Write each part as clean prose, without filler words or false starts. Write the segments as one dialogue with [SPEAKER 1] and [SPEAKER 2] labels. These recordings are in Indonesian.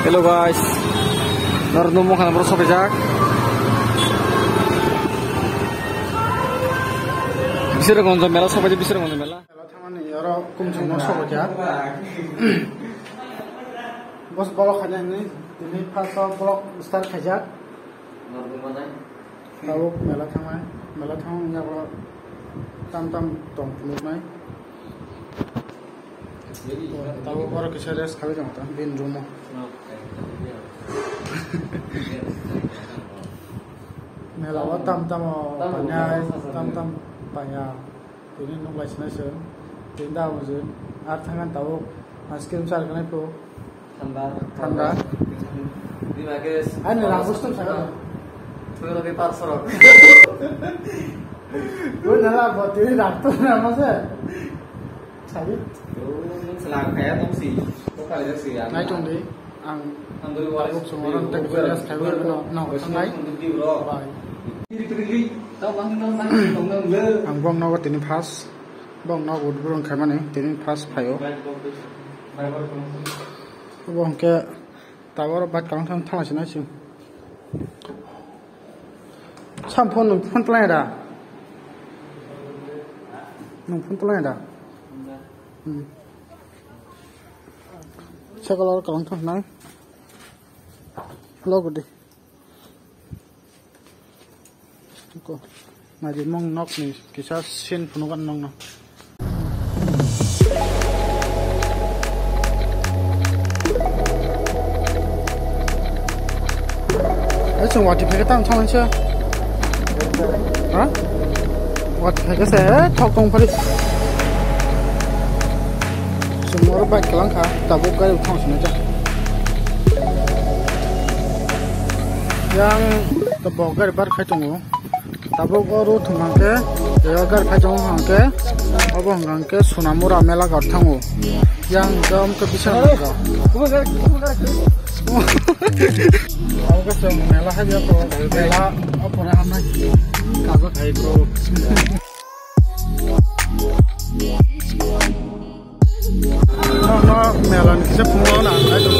[SPEAKER 1] Hello guys, narno mo kana bro sabejak. Bisir gonjo mela sabaje bisir gonjo mela.
[SPEAKER 2] Mela thamani aro kumchung no sabejak. Bos blok khajak ni ini first blok start khajak.
[SPEAKER 1] Narno manai.
[SPEAKER 2] Tahu mela thamai ya bro tam tong puluk nai. Tahu orang kisah res kali jangan tak bin rumah. Melawa tam panjai tam panjang. Ini nunggu sini sen. Tindak macam. Artangan tahu. Askim sar kena itu. Tanda.
[SPEAKER 1] Di bagus.
[SPEAKER 2] Ane ragus tu saya.
[SPEAKER 1] Tu lebih parsorok.
[SPEAKER 2] Gue nala buat diri raktu nama saya. Saya.
[SPEAKER 1] Selang kayak tuh sih. Kok kali sih ya.
[SPEAKER 2] Naik cung di. Ang tabuk semua orang tak beres kayu no naik. Ang bong no tini pas. Bong no good burung kayak mana? Tini pas payo. Bong ke tawar bat kalang thang thang sini sih. Sampun pun pelai dah. Nung pun pelai dah. Sekolah kalang thang nang. Logo deh. Ko ngaji mong nok nih kisah sin penukan mong nok. Semua di pakai tang tangan sih. Hah? Wat pakai saya thok tong palit. Semua orang baik kelang kah? Tabuk kali utang sini aja. Yang terbogar bar kacung. Tabuk orang tu mangke, jagar kacung mangke, abang mangke sunamura mela garthangu. Yang jam kebisa mangga. Aku kesel mela aja kok, mela apa namanya? Kagak kayak itu. No mela ni kita pungona, ada tu.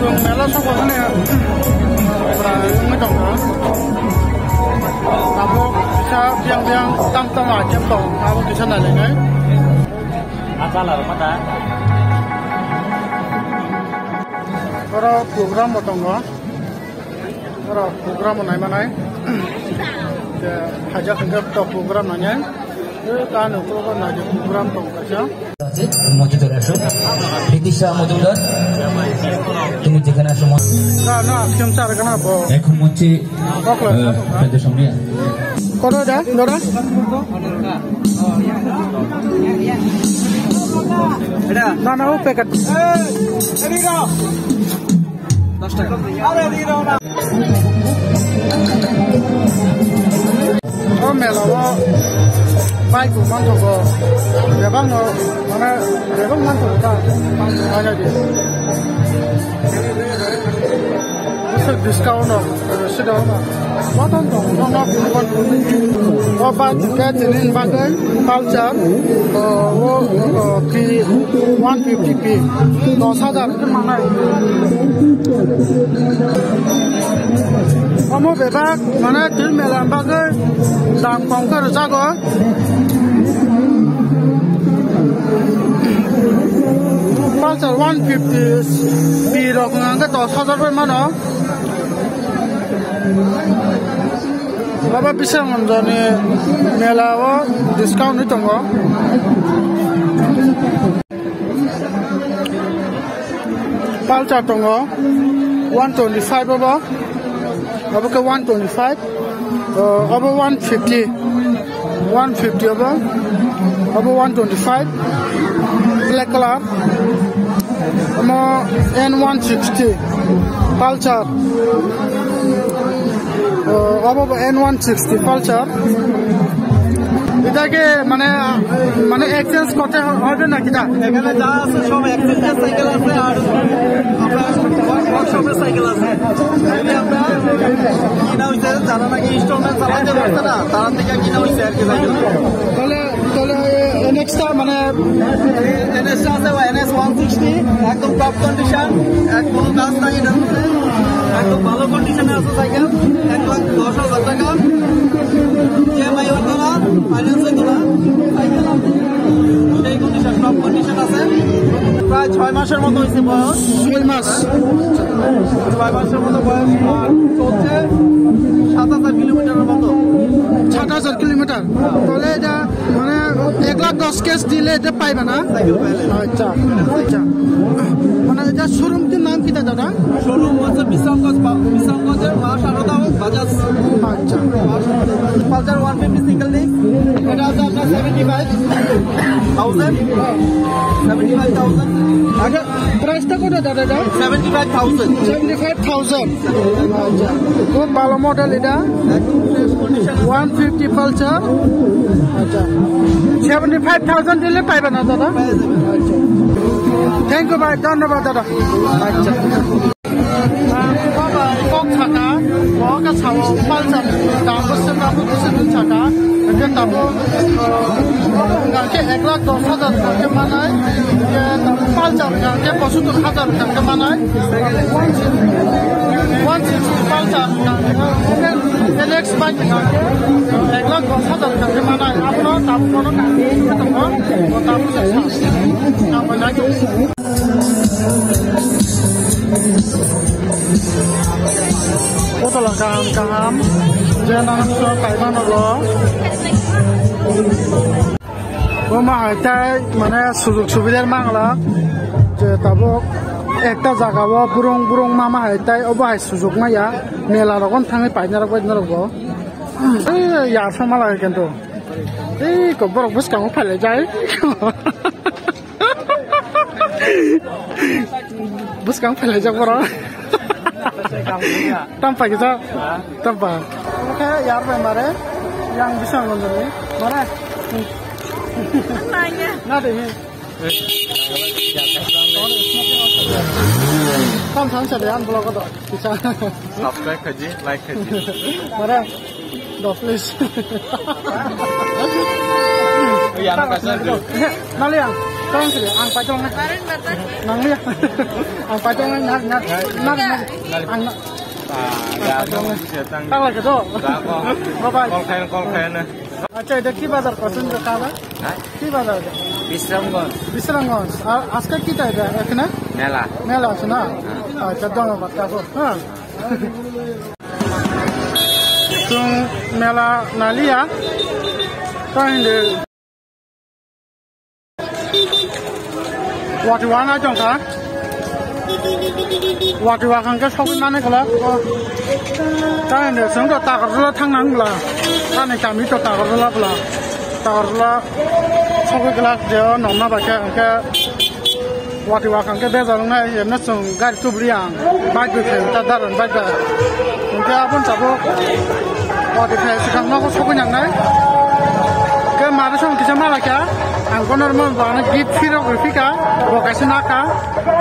[SPEAKER 2] Mela sama mana ya? Berani dong kan? Kamu bisa biang tam aja dong. Kamu bisa nanya
[SPEAKER 1] Apa lah mata?
[SPEAKER 2] Kalau program potong gua, kalau program mana? Hajak enggak tahu program nanya. Kan itu kan aja program tong aja.
[SPEAKER 3] Maju terus. Bisa maju terus. Tunggu jangan semua.
[SPEAKER 2] Nah, kencar kenapa?
[SPEAKER 3] Kunci. Ada semua.
[SPEAKER 2] Kalau ada, Dora? Ada. Nah, paket. Oh, melawa. Baik, mantap kok. Ya bang, mana? Ya bang mantap tak? Mana dia? Masuk diskon dong, sudah dong. Mantap dong, nak bukan. Oh, bagai jenis bagai culture, P 150p, 1000 itu mana? Kamu bebas mana jenis melam bagai dan kongkar jago. Culture 150 biro ngangkat 1000 mana? Bapak bisa ngonjoni melawa diskon itu enggak? Culture itu enggak? 125 bapak? Apa ke 125? Apa 150? 150 apa? Apa 125? Black color. N160 Pulsar. N160 Pulsar. এটাকে মানে এক্সচেঞ্জ করতে হবে নাকি?
[SPEAKER 1] এখানে যা আছে সব এক্সচেঞ্জের সাইকেল আছে আর আপনার ওয়ার্কশপের সাইকেল আছে। আপনার কিনা হয়েছে যারা নাকি ইনস্টলমেন্ট চালাতে পারছে না তার থেকে কিনা হয়েছে আর কি সাইকেল।
[SPEAKER 2] তাহলে NX-টা মানে
[SPEAKER 1] NS-টা আছে NS 160 একদম টপ কন্ডিশন, একদম গাছ নাই এটার মধ্যে, একদম ভালো কন্ডিশনে আছে সাইকেল। 1,10,000 টাকা EMI হতো না, ফাইন্যান্স হতো না, সাইকেল সেই কন্ডিশন, টপ কন্ডিশন আছে। প্রায় 6 মাসের মতো হয়েছে বয়স।
[SPEAKER 2] 6 মাস
[SPEAKER 1] 6 মাসের মতো বয়স আর চলছে 7,000 কিলোমিটারের মতো।
[SPEAKER 2] 7,000 কিলোমিটার। তাহলে এটা মানে 1,10,000 ক্যাশ দিলে এটা পাইবে না? আচ্ছা আচ্ছা। মানে এটা শোরুমটির নাম কি দাদা?
[SPEAKER 1] শোরুম হচ্ছে বিশ্রামগঞ্জের মা শারদা বাজাজ।
[SPEAKER 2] আচ্ছা।
[SPEAKER 1] পালসার 150 সিঙ্গেল ডিস্ক, এটা আছে আপনার 75,000।
[SPEAKER 2] আচ্ছা, প্রাইসটা কত দাদা এটা?
[SPEAKER 1] 75,000।
[SPEAKER 2] 75,000। আচ্ছা, খুব ভালো মডেল এটা। 150 পালসার। আচ্ছা, 75,000 দিলে পাইবে না দাদা? আচ্ছা, থ্যাংক ইউ ভাই, ধন্যবাদ দাদা। আচ্ছা, কক ছাকা কক ছাও পালসার দামबो दाबो बोसोर ছাকা এটা দাবো গাকে 1,10,000 টাকা মানায়, যে দাবো পালসার গাকে 75,000 টাকা মানায়। 160 পালসার NX বাইক গাকে 1,10,000 টাকা মানায়। আপনারা দাবো কোনো গাকে দাবো kota kaham jangan so Taiwan lo boma hatai mane sujug subider mangla je tabo ekta jagao burung mama hatai obo hai sujug maya mela rogon thangai paina rogo yar sama lage kintu ko borok bus kamu phale jai bus kamu phale jai borok tanpa kita tanpa oke yar mare yang bisa ngomong mare nanya nade tam tham sedian blog do bisa
[SPEAKER 1] subscribe kaji, like kaji
[SPEAKER 2] mare do please
[SPEAKER 1] yang kasar tu
[SPEAKER 2] nali yang tolong sini ang pacong nang lihat ang pacong nak ang tak lagi tu bye
[SPEAKER 1] call khain
[SPEAKER 2] আচ্ছা এটা কি বাজার করছেন কাবা? কি বাজার? বিশ্রামগঞ্জ। আর আজকে কিটা এটা এখানে মেলা আছে না? আচ্ছা ধন্যবাদ কাকু। হ্যাঁ তুমি মেলা নালিয়া তাহলে ওয়াটিওয়ানা জংকা ওয়াটিওয়া খানকে সবাই মানে গলা তাহলে সঙ্গে টাকাগুলো থাকনাंगला তাহলে আমি তো টাকাগুলো সবাই গলা যে নমনা বাকে আঙ্কে ওয়াটিওয়া খানকে বেজালনা এমনি সং গাড়ি তুবরিয়াং বাইক বিফে তা দারন বাইক আঙ্কে আপন যাবো ওয়াটিফে সিখাংনাও সবাই নাंगनाय ke mara song kisa malaka angko normal bana gift firo grafika bokasi naka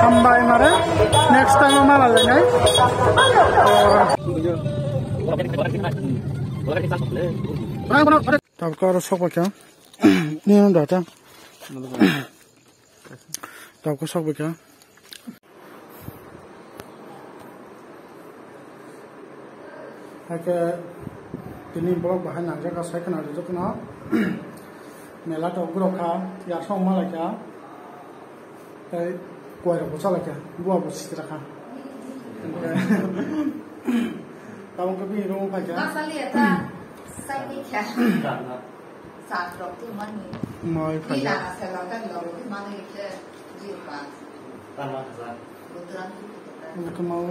[SPEAKER 2] hambai mare next time mala lenai tab karo sokbaka ni non data tab ko sokbaka hake tini blog bahan naga ka second ada jokna mela to groka ya song malaka tai koi ro salaka bua bo sitra ka tawang ka bi ro ka ja
[SPEAKER 4] masali eta sai ni kya sa ro tu mani
[SPEAKER 2] moi ka ja
[SPEAKER 4] ila sa la ka lo tu mani ke ji pa
[SPEAKER 3] Tama
[SPEAKER 4] luturan tu
[SPEAKER 2] ka mau